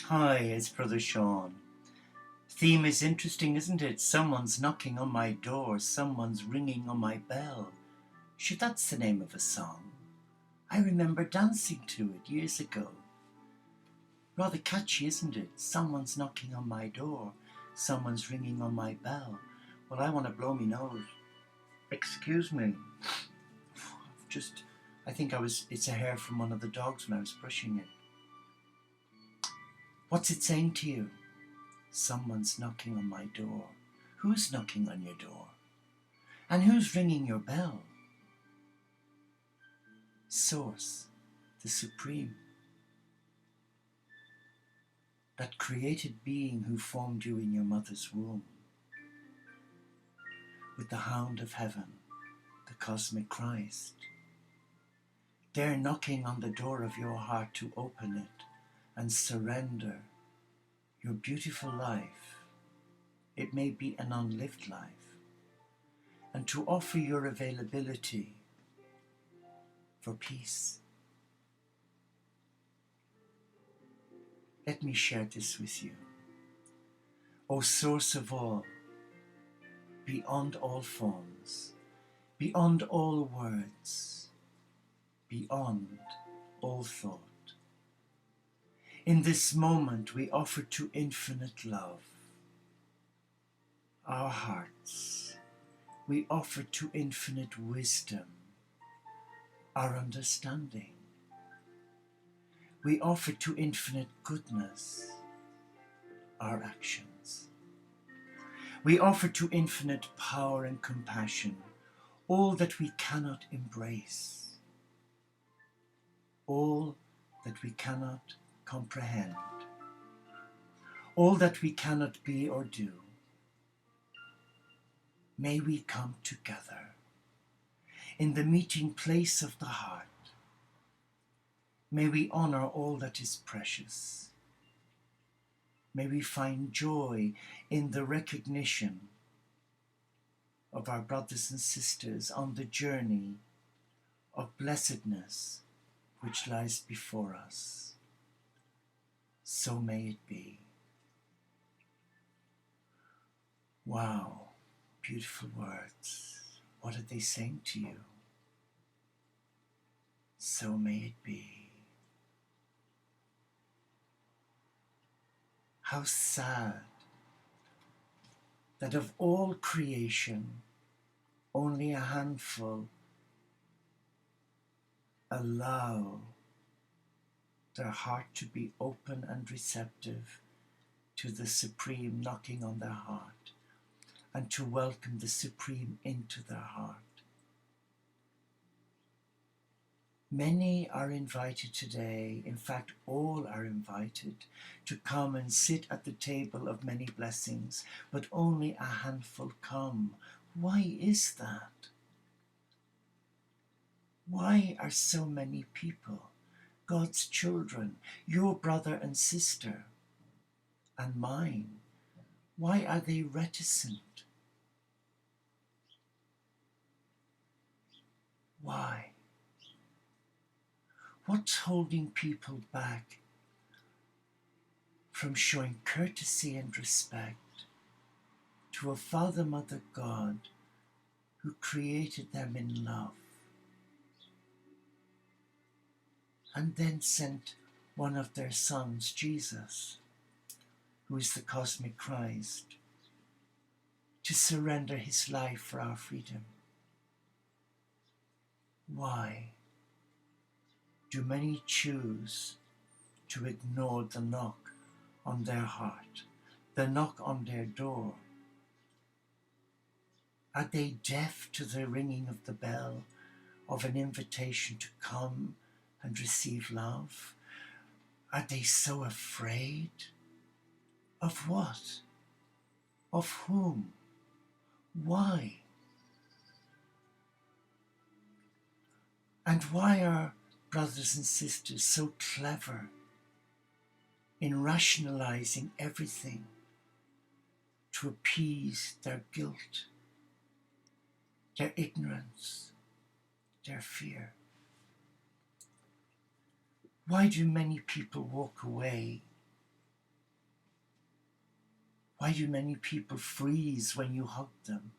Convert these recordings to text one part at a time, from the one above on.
Hi, it's Brother Sean. Theme is interesting, isn't it? Someone's knocking on my door, someone's ringing on my bell. Sure, that's the name of a song. I remember dancing to it years ago. Rather catchy, isn't it? Someone's knocking on my door, someone's ringing on my bell. Well, I want to blow me nose. Excuse me. Just, it's a hair from one of the dogs when I was brushing it. What's it saying to you? Someone's knocking on my door. Who's knocking on your door? And who's ringing your bell? Source, the Supreme, that created being who formed you in your mother's womb, with the hound of heaven, the cosmic Christ. They're knocking on the door of your heart to open it and surrender your beautiful life. It may be an unlived life, and to offer your availability for peace. Let me share this with you. O source of all, beyond all forms, beyond all words, beyond all thought. In this moment we offer to infinite love our hearts. We offer to infinite wisdom our understanding. We offer to infinite goodness our actions. We offer to infinite power and compassion all that we cannot embrace, all that we cannot comprehend, all that we cannot be or do. May we come together in the meeting place of the heart. May we honor all that is precious. May we find joy in the recognition of our brothers and sisters on the journey of blessedness which lies before us. So may it be. Wow, beautiful words. What are they saying to you? So may it be. How sad that of all creation, only a handful allow their heart to be open and receptive to the Supreme knocking on their heart and to welcome the Supreme into their heart. Many are invited today, in fact all are invited to come and sit at the table of many blessings, but only a handful come. Why is that? Why are so many people, God's children, your brother and sister, and mine, why are they reticent? Why? What's holding people back from showing courtesy and respect to a Father, Mother, God who created them in love and then sent one of their sons, Jesus, who is the cosmic Christ, to surrender his life for our freedom? Why do many choose to ignore the knock on their heart, the knock on their door? Are they deaf to the ringing of the bell of an invitation to come and receive love? Are they so afraid? Of what? Of whom? Why? And why are brothers and sisters so clever in rationalizing everything to appease their guilt, their ignorance, their fear? Why do many people walk away Why do many people freeze when you hug them?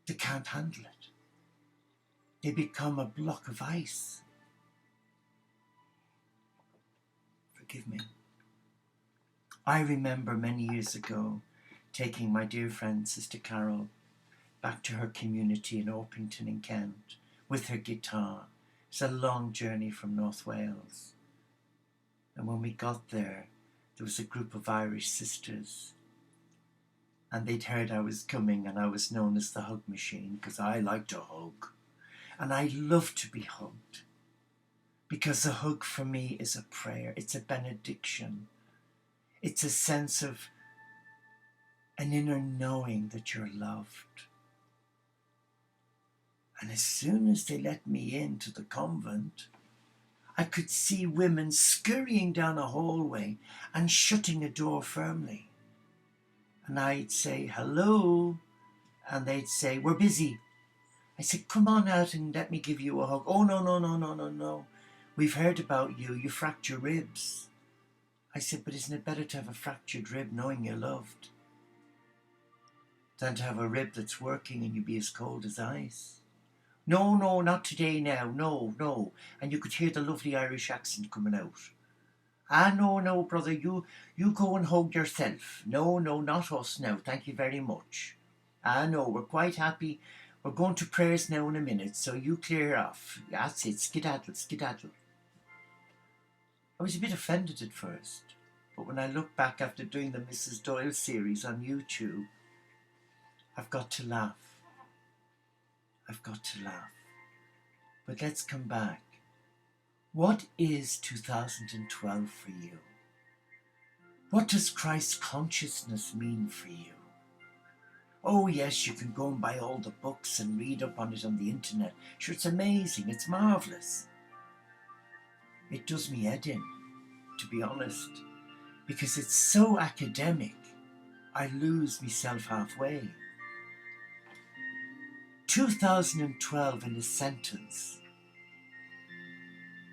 They can't handle it. They become a block of ice. Forgive me. I remember many years ago taking my dear friend Sister Carol back to her community in Orpington in Kent with her guitar. It's a long journey from North Wales. And when we got there was a group of Irish sisters, and they'd heard I was coming, and I was known as the hug machine because I like to hug. And I love to be hugged, because a hug for me is a prayer. It's a benediction. It's a sense of an inner knowing that you're loved. And as soon as they let me into the convent, I could see women scurrying down a hallway and shutting a door firmly. And I'd say, hello, and they'd say, we're busy. I said, come on out and let me give you a hug. Oh, no. We've heard about you. You fractured ribs. I said, but isn't it better to have a fractured rib knowing you're loved than to have a rib that's working and you be as cold as ice? No, not today now. No. And you could hear the lovely Irish accent coming out. No, brother, you go and hug yourself. No, not us now. Thank you very much. No, we're quite happy. We're going to prayers now in a minute, so you clear off. That's it, skedaddle. I was a bit offended at first, but when I look back after doing the Mrs. Doyle series on YouTube, I've got to laugh. But let's come back. What is 2012 for you? What does Christ consciousness mean for you? Oh yes, you can go and buy all the books and read up on it on the internet. Sure, it's amazing, it's marvellous. It does me head in, to be honest, because it's so academic, I lose myself halfway. 2012 in a sentence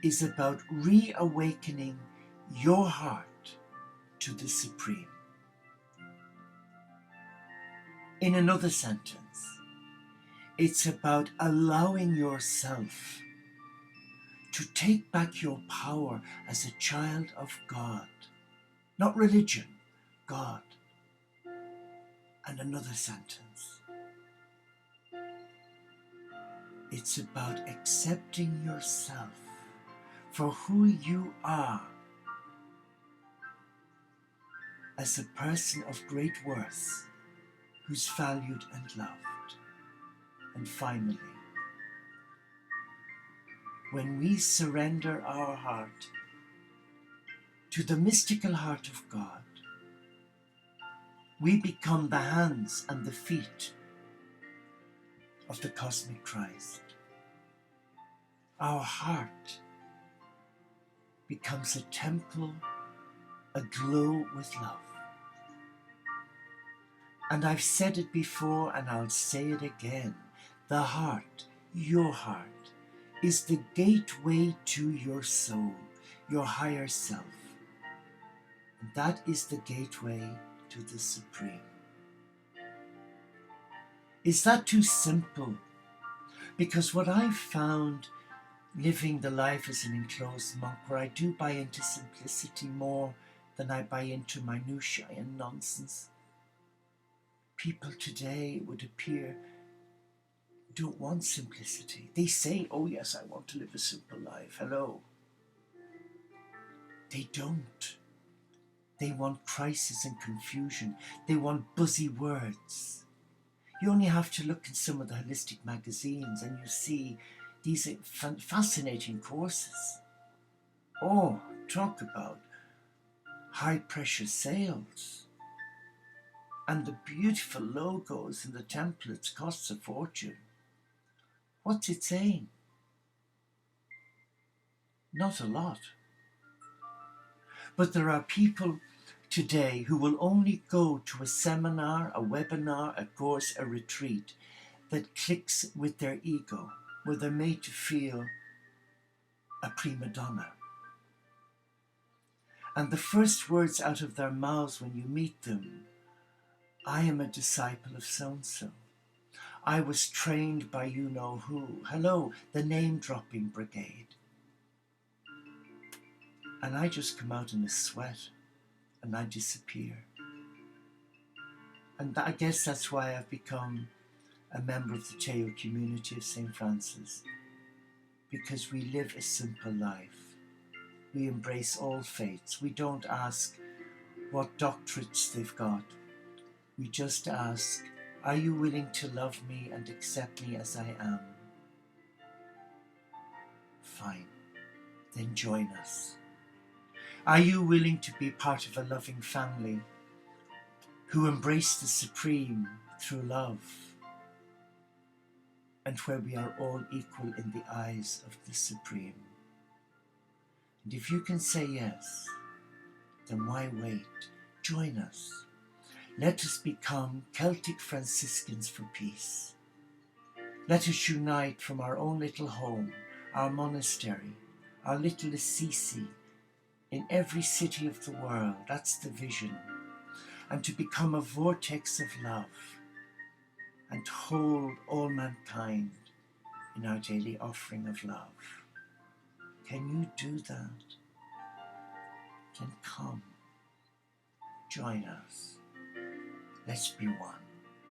is about reawakening your heart to the Supreme. In another sentence, it's about allowing yourself to take back your power as a child of God. Not religion, God. And another sentence, it's about accepting yourself for who you are as a person of great worth who's valued and loved. And finally, when we surrender our heart to the mystical heart of God, we become the hands and the feet of the cosmic Christ. Our heart becomes a temple aglow with love. And I've said it before and I'll say it again. The heart, your heart, is the gateway to your soul, your higher self. And that is the gateway to the Supreme. Is that too simple? Because what I've found living the life as an enclosed monk, where I do buy into simplicity more than I buy into minutiae and nonsense, people today, it would appear, don't want simplicity. They say, oh yes, I want to live a simple life. Hello. They don't. They want crisis and confusion. They want buzzy words. You only have to look in some of the holistic magazines and you see these fascinating courses. Oh, talk about high pressure sales. And the beautiful logos and the templates cost a fortune. What's it saying? Not a lot. But there are people today who will only go to a seminar, a webinar, a course, a retreat that clicks with their ego, where they're made to feel a prima donna. And the first words out of their mouths when you meet them, I am a disciple of so-and-so. I was trained by you-know-who. Hello, the name-dropping brigade. And I just come out in a sweat and I disappear. And I guess that's why I've become a member of the Teo community of St. Francis, because we live a simple life. We embrace all faiths. We don't ask what doctorates they've got. We just ask, are you willing to love me and accept me as I am? Fine, then join us. Are you willing to be part of a loving family who embrace the supreme through love, and where we are all equal in the eyes of the Supreme? And if you can say yes, then why wait? Join us. Let us become Celtic Franciscans for peace. Let us unite from our own little home, our monastery, our little Assisi, in every city of the world. That's the vision. And to become a vortex of love and hold all mankind in our daily offering of love. Can you do that? Then come, join us. Let's be one.